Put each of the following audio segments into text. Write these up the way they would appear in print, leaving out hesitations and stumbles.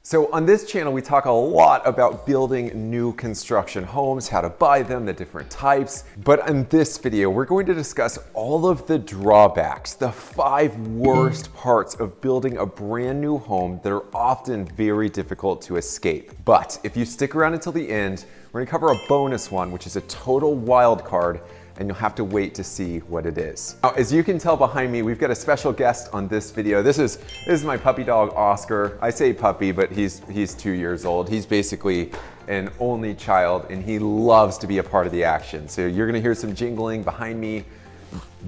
So on this channel, we talk a lot about building new construction homes, how to buy them, the different types. But in this video, we're going to discuss all of the drawbacks, the 5 worst parts of building a brand new home that are often very difficult to escape. But if you stick around until the end, we're gonna cover a bonus one, which is a total wild card, and you'll have to wait to see what it is. Now, as you can tell behind me, we've got a special guest on this video. This is my puppy dog, Oscar. I say puppy, but he's 2 years old. He's basically an only child, and he loves to be a part of the action. So you're gonna hear some jingling behind me.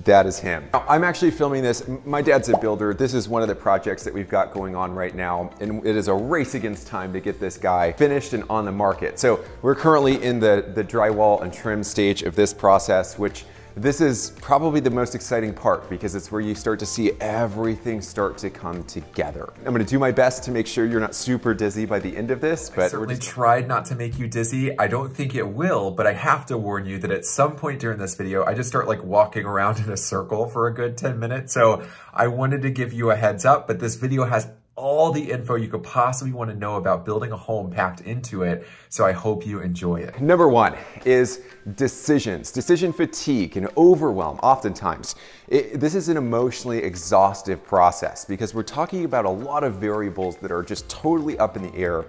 That is him. Now, I'm actually filming this. My dad's a builder. This is one of the projects that we've got going on right now, and it is a race against time to get this guy finished and on the market. So we're currently in the drywall and trim stage of this process, which this is probably the most exciting part because it's where you start to see everything start to come together. I'm gonna do my best to make sure you're not super dizzy by the end of this, but I certainly tried not to make you dizzy. I don't think it will, but I have to warn you that at some point during this video, I just start like walking around in a circle for a good 10 minutes. So I wanted to give you a heads up, but this video has all the info you could possibly want to know about building a home packed into it, so I hope you enjoy it. Number 1 is decisions, decision fatigue and overwhelm. Oftentimes, this is an emotionally exhaustive process because we're talking about a lot of variables that are just totally up in the air,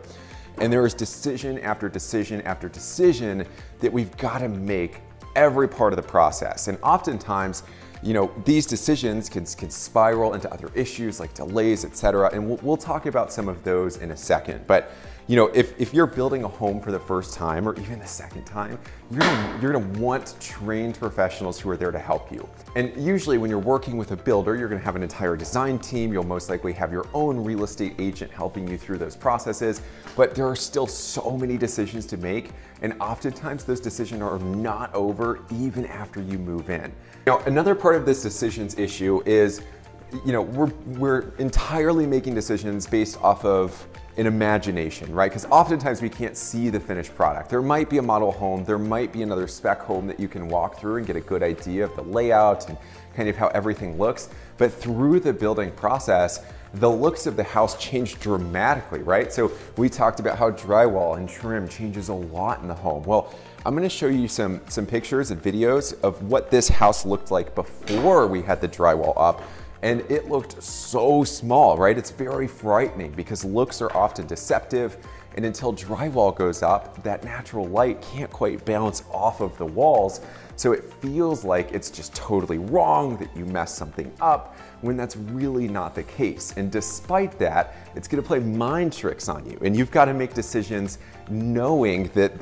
and there is decision after decision after decision that we've got to make every part of the process. And oftentimes, you know, these decisions can spiral into other issues like delays, etc. And we'll talk about some of those in a second. But you know, if you're building a home for the first time or even the second time, you're gonna want trained professionals who are there to help you. And usually when you're working with a builder, you're gonna have an entire design team. You'll most likely have your own real estate agent helping you through those processes. But there are still so many decisions to make. And oftentimes those decisions are not over even after you move in. Now, another part of this decisions issue is, you know, we're entirely making decisions based off of an imagination, right? Because oftentimes we can't see the finished product. There might be a model home, there might be another spec home that you can walk through and get a good idea of the layout and kind of how everything looks. But through the building process, the looks of the house change dramatically, right? So we talked about how drywall and trim changes a lot in the home. Well, I'm gonna show you some pictures and videos of what this house looked like before we had the drywall up. And it looked so small, right? It's very frightening because looks are often deceptive. And until drywall goes up, that natural light can't quite bounce off of the walls. So it feels like it's just totally wrong, that you messed something up, when that's really not the case. And despite that, it's gonna play mind tricks on you. And you've gotta make decisions knowing that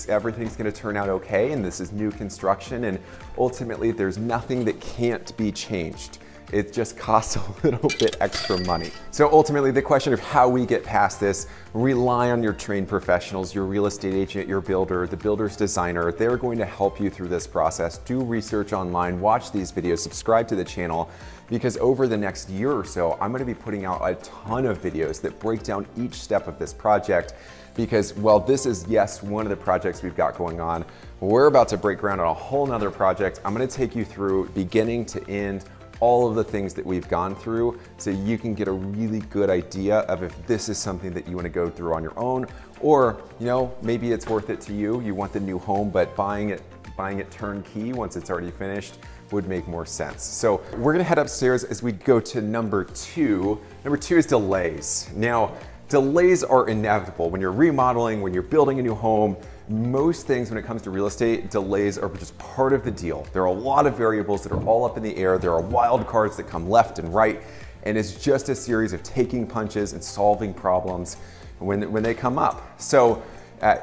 everything's gonna turn out okay, and this is new construction, and ultimately there's nothing that can't be changed. It just costs a little bit extra money. So ultimately, the question of how we get past this, rely on your trained professionals, your real estate agent, your builder, the builder's designer. They're going to help you through this process. Do research online, watch these videos, subscribe to the channel, because over the next year or so, I'm gonna be putting out a ton of videos that break down each step of this project. Because while this is, yes, one of the projects we've got going on, we're about to break ground on a whole nother project. I'm gonna take you through beginning to end, all of the things that we've gone through so you can get a really good idea of if this is something that you want to go through on your own, or you know, maybe it's worth it to you. You want the new home, but buying it turnkey once it's already finished would make more sense. So we're gonna head upstairs as we go to number 2. Number 2 is delays. Now, delays are inevitable when you're remodeling, when you're building a new home. Most things when it comes to real estate, delays are just part of the deal. There are a lot of variables that are all up in the air. There are wild cards that come left and right, and it's just a series of taking punches and solving problems when they come up. So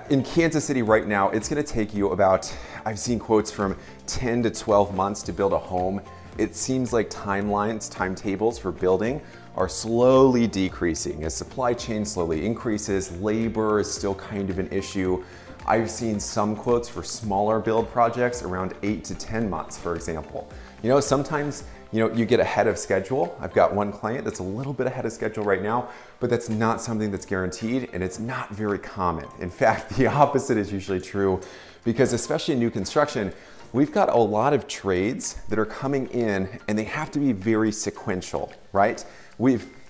in Kansas City right now, it's gonna take you about, I've seen quotes from 10 to 12 months to build a home. It seems like timetables for building are slowly decreasing as supply chain slowly increases. Labor is still kind of an issue. I've seen some quotes for smaller build projects around 8 to 10 months, for example. You know, sometimes, you know, you get ahead of schedule. I've got one client that's a little bit ahead of schedule right now, but that's not something that's guaranteed, and it's not very common. In fact, the opposite is usually true, because especially in new construction, we've got a lot of trades that are coming in and they have to be very sequential, right?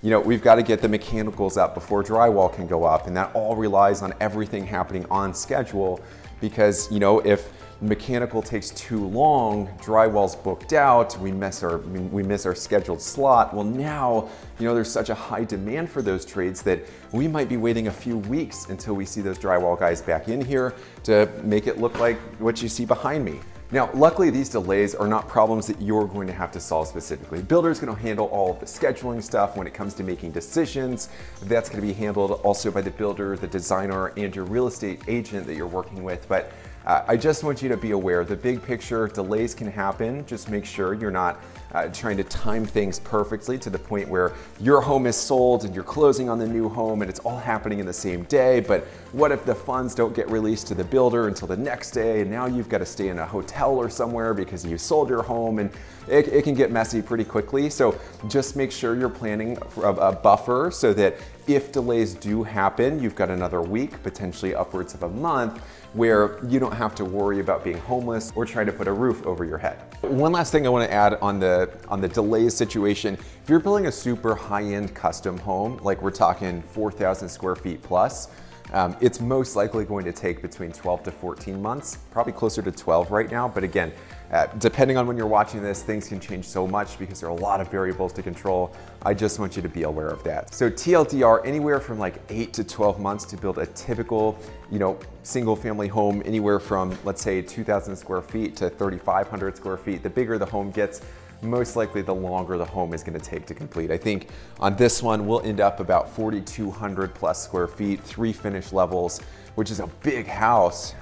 you know, we've got to get the mechanicals up before drywall can go up, and that all relies on everything happening on schedule because, you know, if mechanical takes too long, drywall's booked out, we miss our scheduled slot. Well, now, you know, there's such a high demand for those trades that we might be waiting a few weeks until we see those drywall guys back in here to make it look like what you see behind me. Now, luckily, these delays are not problems that you're going to have to solve specifically. The builder's going to handle all of the scheduling stuff when it comes to making decisions. That's going to be handled also by the builder, the designer, and your real estate agent that you're working with. But I just want you to be aware, the big picture, delays can happen. Just make sure you're not trying to time things perfectly to the point where your home is sold and you're closing on the new home and it's all happening in the same day. But what if the funds don't get released to the builder until the next day and now you've got to stay in a hotel or somewhere because you sold your home, and it can get messy pretty quickly. So just make sure you're planning for a buffer so that if delays do happen, you've got another week, potentially upwards of a month, where you don't have to worry about being homeless or trying to put a roof over your head. One last thing I want to add on the delays situation. If you're building a super high-end custom home, like we're talking 4,000 square feet plus, it's most likely going to take between 12 to 14 months, probably closer to 12 right now. But again, depending on when you're watching this, things can change so much because there are a lot of variables to control. I just want you to be aware of that. So TLDR, anywhere from like 8 to 12 months to build a typical, you know, single family home, anywhere from, let's say, 2,000 square feet to 3,500 square feet. The bigger the home gets, most likely the longer the home is going to take to complete. I think on this one, we'll end up about 4,200 plus square feet, 3 finished levels, which is a big house.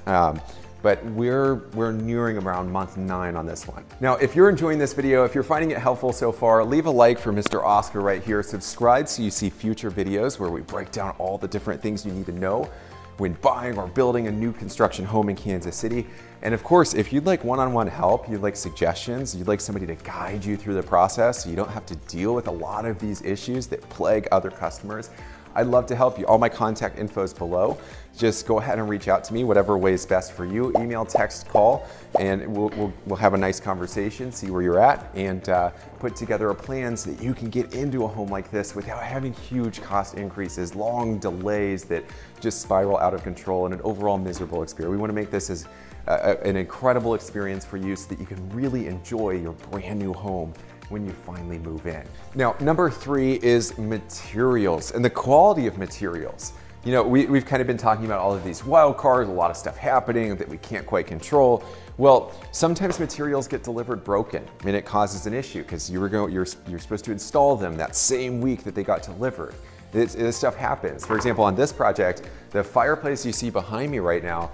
But we're nearing around month 9 on this one. Now, if you're enjoying this video, if you're finding it helpful so far, leave a like for Mr. Oscar right here. Subscribe so you see future videos where we break down all the different things you need to know when buying or building a new construction home in Kansas City. And of course, if you'd like one-on-one help, you'd like suggestions, you'd like somebody to guide you through the process so you don't have to deal with a lot of these issues that plague other customers, I'd love to help you. All my contact info is below. Just go ahead and reach out to me, whatever way is best for you. Email, text, call, and we'll have a nice conversation, see where you're at, and put together a plan so that you can get into a home like this without having huge cost increases, long delays that just spiral out of control, and an overall miserable experience. We want to make this as an incredible experience for you so that you can really enjoy your brand new home when you finally move in. Now, number 3 is materials and the quality of materials. You know, we've kind of been talking about all of these wild cards, a lot of stuff happening that we can't quite control. Well, sometimes materials get delivered broken and it causes an issue because you're supposed to install them that same week that they got delivered. This stuff happens. For example, on this project, the fireplace you see behind me right now,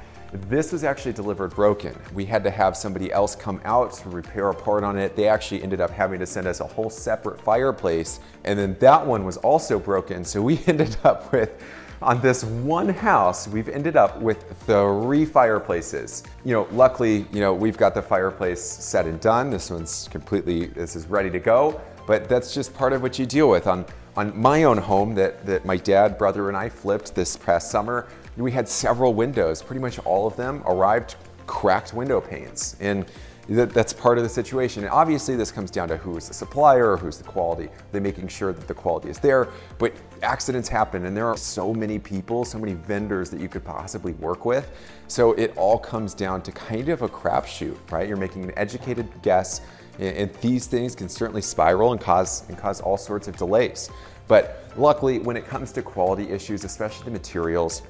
this was actually delivered broken. We had to have somebody else come out to repair a part on it. They actually ended up having to send us a whole separate fireplace, and then that one was also broken. So we ended up with, on this one house, we've ended up with 3 fireplaces. You know, luckily, you know, we've got the fireplace set and done. This is ready to go, but that's just part of what you deal with. On my own home that my dad, brother, and I flipped this past summer, we had several windows. Pretty much all of them arrived cracked window panes. And that's part of the situation. And obviously this comes down to who is the supplier, who's the quality. They're making sure that the quality is there, but accidents happen and there are so many people, so many vendors that you could possibly work with. So it all comes down to kind of a crapshoot, right? You're making an educated guess, and these things can certainly spiral and cause all sorts of delays. But luckily, when it comes to quality issues, especially the materials,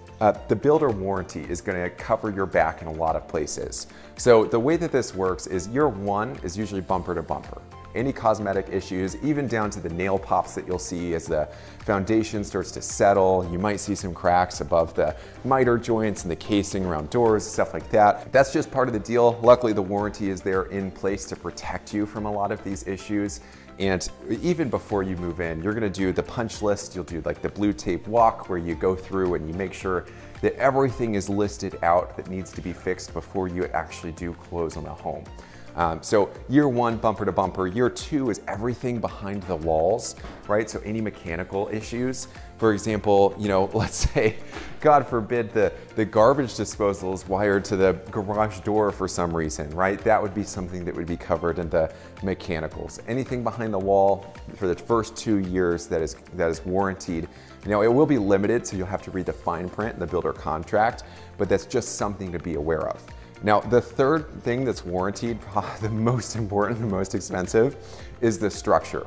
the builder warranty is going to cover your back in a lot of places. So the way that this works is year 1 is usually bumper to bumper. Any cosmetic issues, even down to the nail pops that you'll see as the foundation starts to settle, you might see some cracks above the miter joints and the casing around doors, stuff like that. That's just part of the deal. Luckily, the warranty is there in place to protect you from a lot of these issues. And even before you move in, you're gonna do the punch list. You'll do like the blue tape walk where you go through and you make sure that everything is listed out that needs to be fixed before you actually do close on the home. So year one, bumper to bumper. Year two is everything behind the walls, right? So any mechanical issues. For example, let's say, God forbid, the garbage disposal is wired to the garage door for some reason, right? That would be something that would be covered in the mechanicals. Anything behind the wall for the first 2 years that is warranted. It will be limited, so you'll have to read the fine print in the builder contract, but that's just something to be aware of. Now, the third thing that's warranted, the most important, the most expensive, is the structure.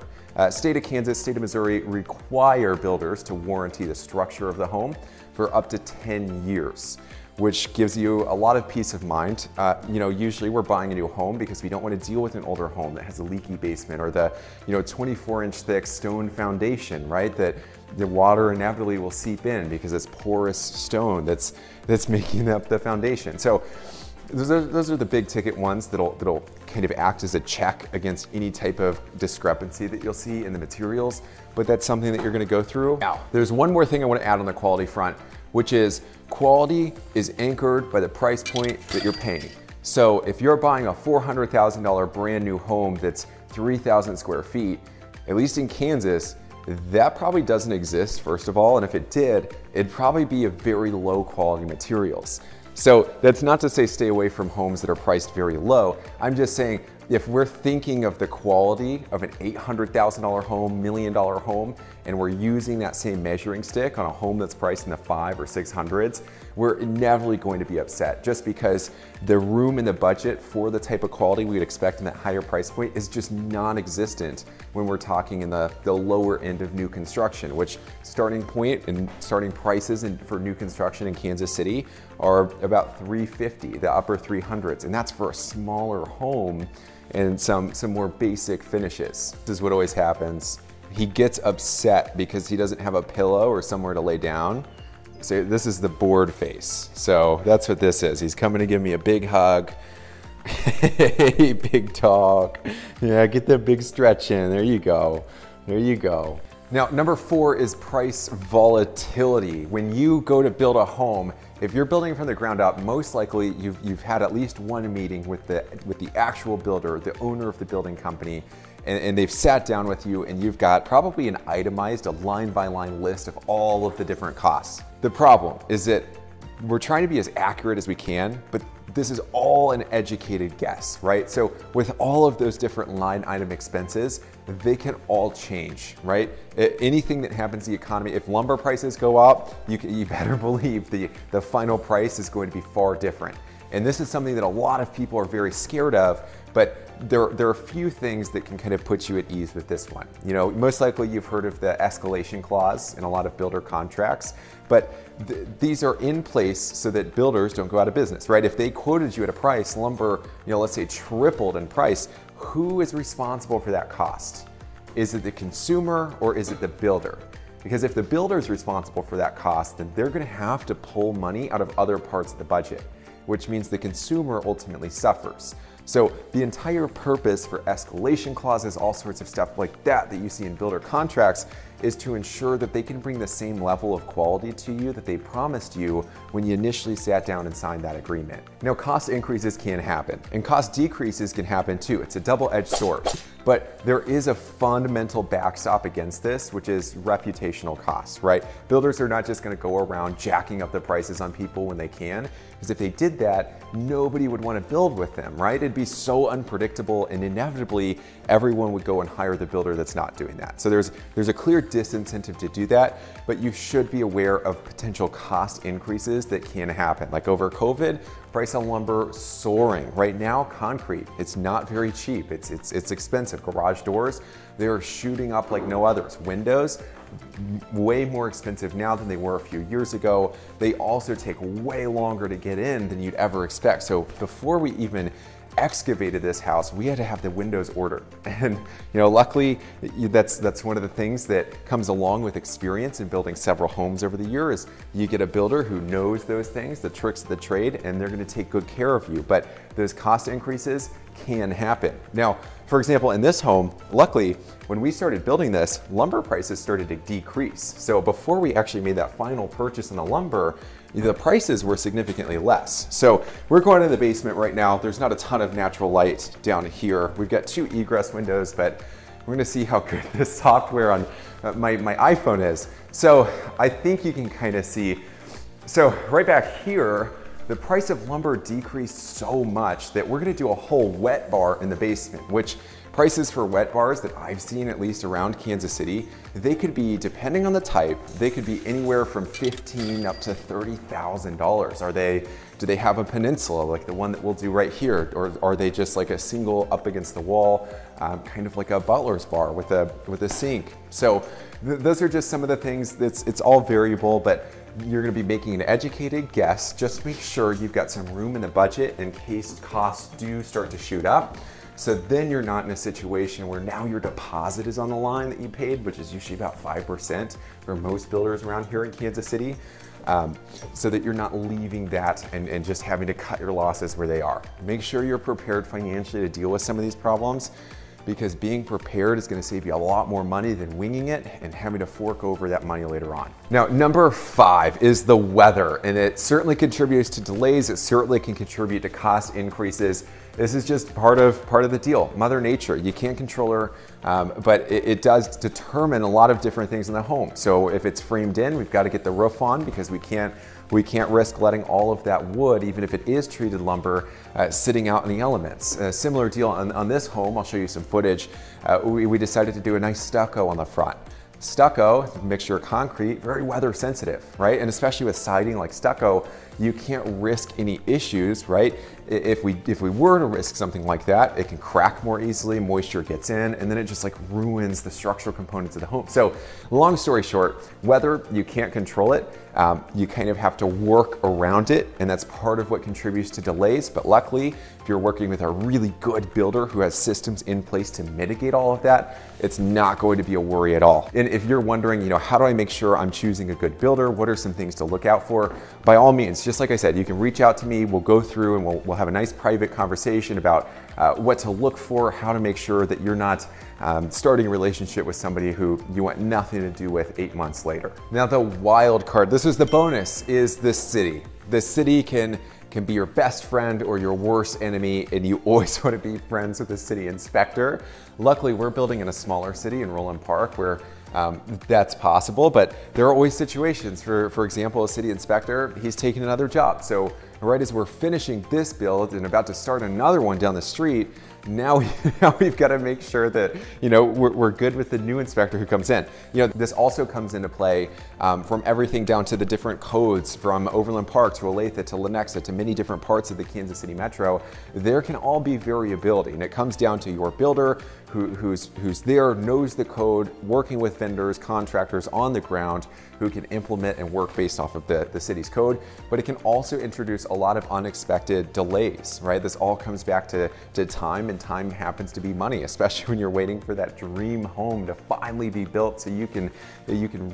State of Kansas, state of Missouri require builders to warranty the structure of the home for up to 10 years, which gives you a lot of peace of mind. Usually we're buying a new home because we don't want to deal with an older home that has a leaky basement or the 24-inch thick stone foundation, right? That the water inevitably will seep in because it's porous stone that's making up the foundation. So those are the big ticket ones that'll kind of act as a check against any type of discrepancy that you'll see in the materials, but that's something that you're gonna go through. Now, there's one more thing I wanna add on the quality front, which is quality is anchored by the price point that you're paying. So if you're buying a $400,000 brand new home that's 3,000 square feet, at least in Kansas, that probably doesn't exist, first of all, and if it did, it'd probably be a very low quality materials. So that's not to say stay away from homes that are priced very low. I'm just saying if we're thinking of the quality of an $800,000 home, $1 million home, and we're using that same measuring stick on a home that's priced in the 500s or 600s, we're inevitably going to be upset just because the room in the budget for the type of quality we would expect in that higher price point is just non-existent when we're talking in the lower end of new construction, which starting point and starting prices for new construction in Kansas City are about $350, the upper 300s, and that's for a smaller home and some more basic finishes. This is what always happens. He gets upset because he doesn't have a pillow or somewhere to lay down. So this is the bored face. So that's what this is. He's coming to give me a big hug. Hey, big dog. Yeah, get that big stretch in. There you go. There you go. Now, number 4 is price volatility. When you go to build a home, if you're building from the ground up, most likely you've had at least one meeting with the actual builder, the owner of the building company, and they've sat down with you and you've got probably an itemized, a line-by-line list of all of the different costs. The problem is that we're trying to be as accurate as we can, but this is all an educated guess, right? So with all of those different line item expenses, they can all change, right? Anything that happens in the economy, if lumber prices go up, you better believe the final price is going to be far different. And this is something that a lot of people are very scared of, but there are a few things that can kind of put you at ease with this one. Most likely you've heard of the escalation clause in a lot of builder contracts, but these are in place so that builders don't go out of business, right? If they quoted you at a price, lumber, let's say tripled in price, who is responsible for that cost? Is it the consumer or is it the builder? Because if the builder is responsible for that cost, then they're gonna have to pull money out of other parts of the budget, which means the consumer ultimately suffers. So the entire purpose for escalation clauses, all sorts of stuff like that you see in builder contracts, is to ensure that they can bring the same level of quality to you that they promised you when you initially sat down and signed that agreement. Now, cost increases can happen, and cost decreases can happen too. It's a double-edged sword. But there is a fundamental backstop against this, which is reputational costs, right? Builders are not just gonna go around jacking up the prices on people when they can, because if they did that, nobody would want to build with them, right? It'd be so unpredictable, and inevitably everyone would go and hire the builder that's not doing that. So there's a clear disincentive to do that, but you should be aware of potential cost increases that can happen. Like over COVID, price on lumber soaring. Right now, concrete, it's not very cheap. It's expensive. Garage doors, they are shooting up like no others. Windows, way more expensive now than they were a few years ago. They also take way longer to get in than you'd ever expect. So before we even excavated this house, we had to have the windows ordered. And luckily, that's one of the things that comes along with experience in building several homes over the years. You get a builder who knows those things, the tricks of the trade, and they're gonna take good care of you. But those cost increases can happen. Now, For example, in this home, luckily, when we started building this, lumber prices started to decrease. So before we actually made that final purchase in the lumber, the prices were significantly less. So we're going to the basement right now. There's not a ton of natural light down here. We've got 2 egress windows, but we're gonna see how good this software on my iPhone is. So I think you can kind of see, so right back here, the price of lumber decreased so much that we're gonna do a whole wet bar in the basement, which prices for wet bars that I've seen, at least around Kansas City, they could be, depending on the type, they could be anywhere from $15,000 up to $30,000. Do they have a peninsula like the one that we'll do right here? Or are they just like a single up against the wall, kind of like a butler's bar with a sink? So those are just some of the things. It's all variable, but you're gonna be making an educated guess. Just make sure you've got some room in the budget in case costs do start to shoot up. So then you're not in a situation where now your deposit is on the line that you paid, which is usually about 5% for most builders around here in Kansas City, so that you're not leaving that and just having to cut your losses where they are. Make sure you're prepared financially to deal with some of these problems, because being prepared is going to save you a lot more money than winging it and having to fork over that money later on. Now, number 5 is the weather, and it certainly contributes to delays. It certainly can contribute to cost increases. This is just part of the deal. Mother Nature, you can't control her, but it does determine a lot of different things in the home. So if it's framed in, we've got to get the roof on, because we can't risk letting all of that wood, even if it is treated lumber, sitting out in the elements. A similar deal on this home. I'll show you some footage. We decided to do a nice stucco on the front. Stucco, mixture of concrete, very weather sensitive, right? And especially with siding like stucco, you can't risk any issues, right? If we were to risk something like that, it can crack more easily, moisture gets in, and then it just like ruins the structural components of the home. So long story short, weather, you can't control it. You kind of have to work around it, and that's part of what contributes to delays. But luckily, if you're working with a really good builder who has systems in place to mitigate all of that, it's not going to be a worry at all. And if you're wondering, how do I make sure I'm choosing a good builder? What are some things to look out for? By all means, just like I said, you can reach out to me. We'll go through and we'll have a nice private conversation about what to look for, how to make sure that you're not starting a relationship with somebody who you want nothing to do with 8 months later. Now, the wild card, this is the bonus, is the city. The city can be your best friend or your worst enemy, and you always want to be friends with the city inspector. Luckily, we're building in a smaller city in Roland Park where that's possible, but there are always situations. For example, a city inspector, he's taking another job. So right as we're finishing this build and about to start another one down the street, now we've got to make sure that we're good with the new inspector who comes in. This also comes into play from everything down to the different codes, from Overland Park to Olathe to Lenexa to many different parts of the Kansas City Metro. There can all be variability, and it comes down to your builder who's there, knows the code, working with vendors, contractors on the ground who can implement and work based off of the city's code. But it can also introduce a lot of unexpected delays, right? This all comes back to time, and time happens to be money, especially when you're waiting for that dream home to finally be built so you can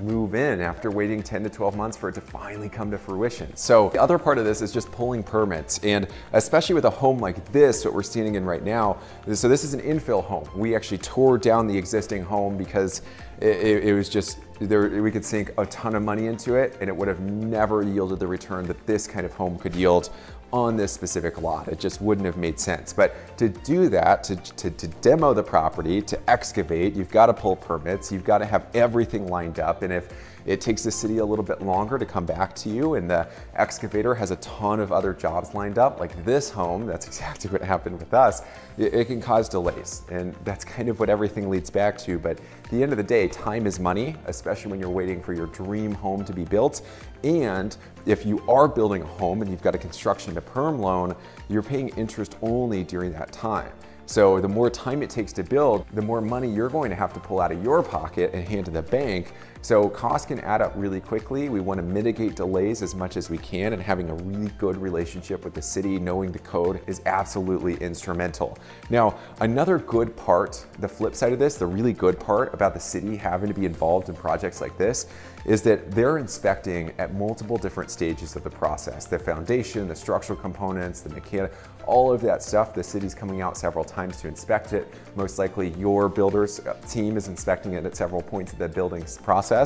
move in after waiting 10 to 12 months for it to finally come to fruition. So the other part of this is just pulling permits, and especially with a home like this, what we're standing in right now. So this is an infill home. We actually tore down the existing home because it was just, we could sink a ton of money into it, and it would have never yielded the return that this kind of home could yield on this specific lot. It just wouldn't have made sense. But to do that, to demo the property, to excavate, you've got to pull permits, you've got to have everything lined up. And if it takes the city a little bit longer to come back to you, and the excavator has a ton of other jobs lined up, like this home, that's exactly what happened with us, it can cause delays. And that's kind of what everything leads back to. But at the end of the day, time is money, especially when you're waiting for your dream home to be built. And if you are building a home and you've got a construction to perm loan, you're paying interest only during that time. So the more time it takes to build, the more money you're going to have to pull out of your pocket and hand to the bank. So costs can add up really quickly. We want to mitigate delays as much as we can, and having a really good relationship with the city, knowing the code, is absolutely instrumental. Now, another good part, the flip side of this, the really good part about the city having to be involved in projects like this, is that they're inspecting at multiple different stages of the process. The foundation, the structural components, the mechanic, all of that stuff, the city's coming out several times to inspect it. Most likely your builder's team is inspecting it at several points of the building's process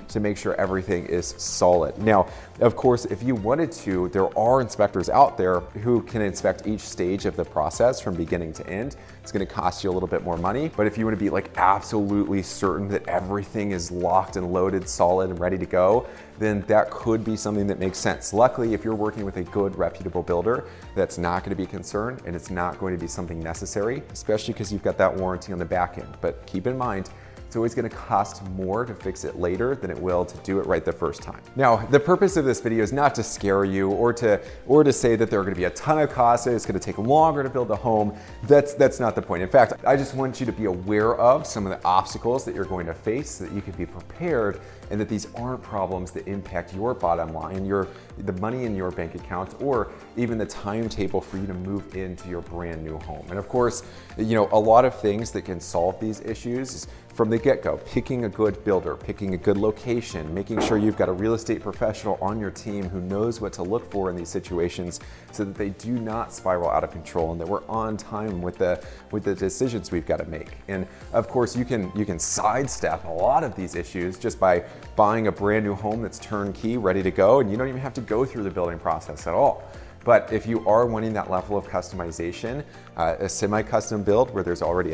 to make sure everything is solid. Now, of course, if you wanted to, there are inspectors out there who can inspect each stage of the process from beginning to end. It's gonna cost you a little bit more money, but if you wanna be like absolutely certain that everything is locked and loaded, solid and ready to go, then that could be something that makes sense. Luckily, if you're working with a good, reputable builder, that's not gonna be a concern, and it's not going to be something necessary, especially because you've got that warranty on the back end. But keep in mind, it's always gonna cost more to fix it later than it will to do it right the first time. Now, the purpose of this video is not to scare you or to say that there are gonna be a ton of costs, it's gonna take longer to build a home. That's not the point. In fact, I just want you to be aware of some of the obstacles that you're going to face so that you can be prepared, and that these aren't problems that impact your bottom line, the money in your bank account, or even the timetable for you to move into your brand new home. And of course, you know, a lot of things that can solve these issues from the get-go: picking a good builder, picking a good location, making sure you've got a real estate professional on your team who knows what to look for in these situations so that they do not spiral out of control, and that we're on time with the decisions we've got to make. And of course, you can sidestep a lot of these issues just by buying a brand new home that's turnkey, ready to go, and you don't even have to go through the building process at all. But if you are wanting that level of customization, a semi-custom build where there's already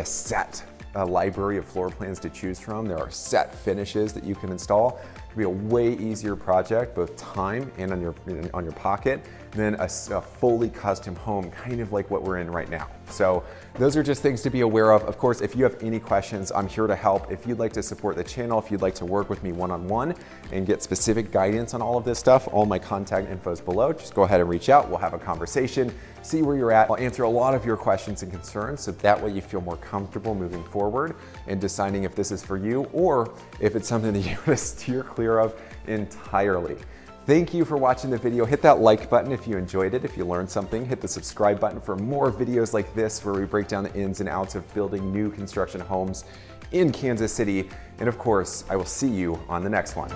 a library of floor plans to choose from, there are set finishes that you can install, it can be a way easier project, both time and on your pocket, than a fully custom home, kind of like what we're in right now. So those are just things to be aware of. Of course, if you have any questions, I'm here to help. If you'd like to support the channel, if you'd like to work with me one-on-one and get specific guidance on all of this stuff, all my contact info is below. Just go ahead and reach out. We'll have a conversation, see where you're at. I'll answer a lot of your questions and concerns, so that way you feel more comfortable moving forward and deciding if this is for you, or if it's something that you want to steer clear of entirely. Thank you for watching the video. Hit that like button if you enjoyed it, if you learned something. Hit the subscribe button for more videos like this, where we break down the ins and outs of building new construction homes in Kansas City. And of course, I will see you on the next one.